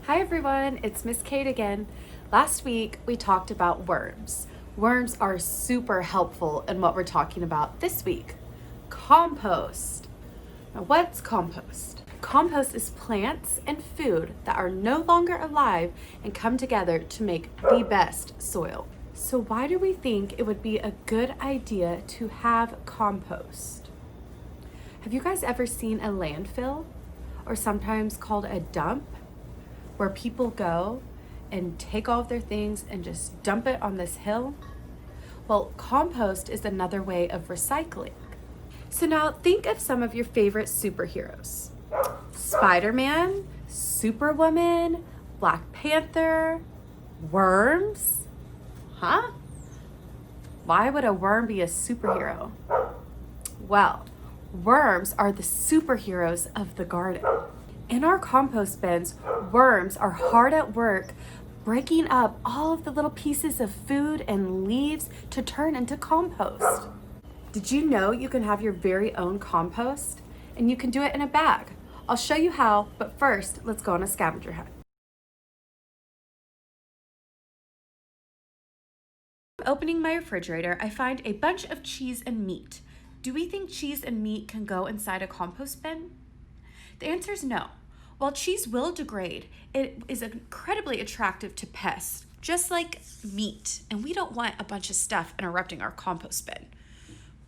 Hi everyone, it's Miss Kate again. Last week we talked about worms. Worms are super helpful in what we're talking about this week. Compost. Now, what's compost? Compost is plants and food that are no longer alive and come together to make the best soil. So, why do we think it would be a good idea to have compost? Have you guys ever seen a landfill, or sometimes called a dump, where people go and take all of their things and just dump it on this hill? Well, compost is another way of recycling. So now think of some of your favorite superheroes. Spider-Man, Superwoman, Black Panther, worms? Huh? Why would a worm be a superhero? Well, worms are the superheroes of the garden. In our compost bins, worms are hard at work breaking up all of the little pieces of food and leaves to turn into compost. Did you know you can have your very own compost? And you can do it in a bag. I'll show you how, but first, let's go on a scavenger hunt. Opening my refrigerator, I find a bunch of cheese and meat. Do we think cheese and meat can go inside a compost bin? The answer is no. While cheese will degrade, it is incredibly attractive to pests, just like meat, and we don't want a bunch of stuff interrupting our compost bin.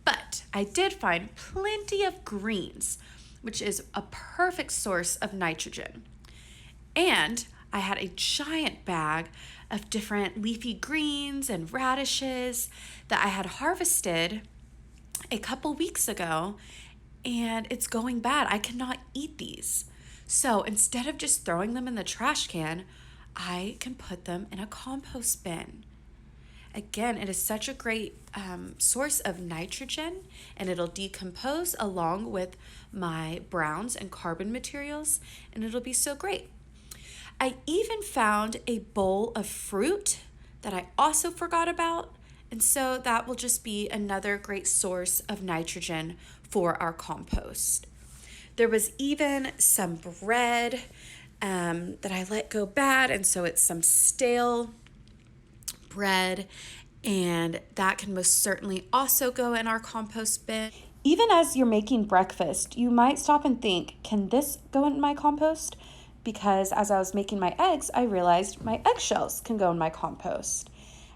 But I did find plenty of greens, which is a perfect source of nitrogen. And I had a giant bag of different leafy greens and radishes that I had harvested a couple weeks ago, and it's going bad. I cannot eat these. So instead of just throwing them in the trash can, I can put them in a compost bin. Again, it is such a great source of nitrogen, and it'll decompose along with my browns and carbon materials, and it'll be so great. I even found a bowl of fruit that I also forgot about, and so that will just be another great source of nitrogen for our compost. There was even some bread that I let go bad, and so it's some stale bread, and that can most certainly also go in our compost bin. Even as you're making breakfast, you might stop and think, can this go in my compost? Because as I was making my eggs, I realized my eggshells can go in my compost.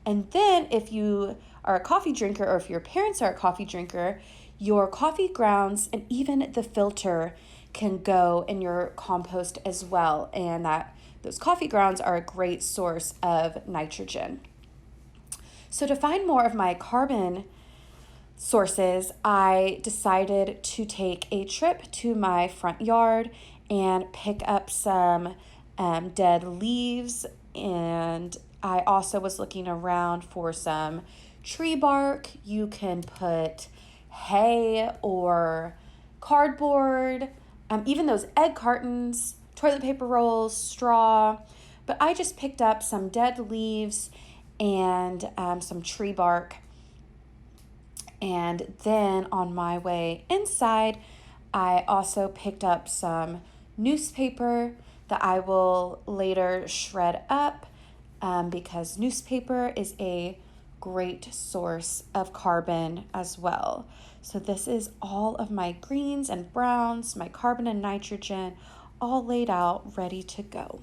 And then if you are a coffee drinker, or if your parents are a coffee drinker, your coffee grounds and even the filter can go in your compost as well. And those coffee grounds are a great source of nitrogen. So to find more of my carbon sources, I decided to take a trip to my front yard and pick up some dead leaves. And I also was looking around for some tree bark. You can put hay or cardboard, even those egg cartons, toilet paper rolls, straw. But I just picked up some dead leaves and some tree bark. And then on my way inside, I also picked up some newspaper that I will later shred up because newspaper is a great source of carbon as well. So this is all of my greens and browns, my carbon and nitrogen, all laid out, ready to go.